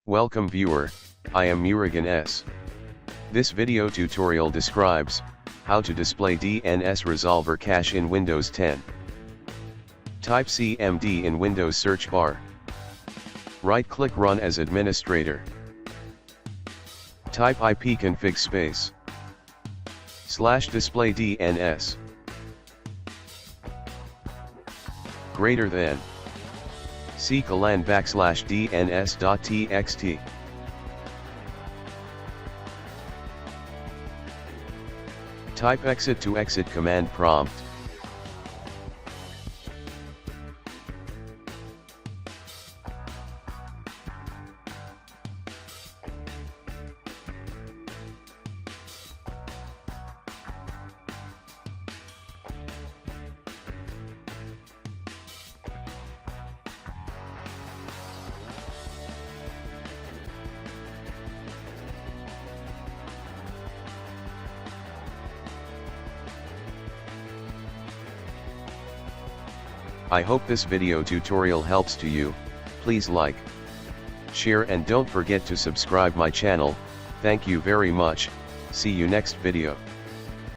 Welcome viewer, I am Murugan S. This video tutorial describes how to display DNS resolver cache in Windows 10. Type CMD in Windows search bar. Right-click Run as administrator. Type ipconfig space /display DNS greater than /CLN /DNS.txt. Type exit to exit command prompt. I hope this video tutorial helps to you. Please like, share and don't forget to subscribe my channel. Thank you very much. See you next video.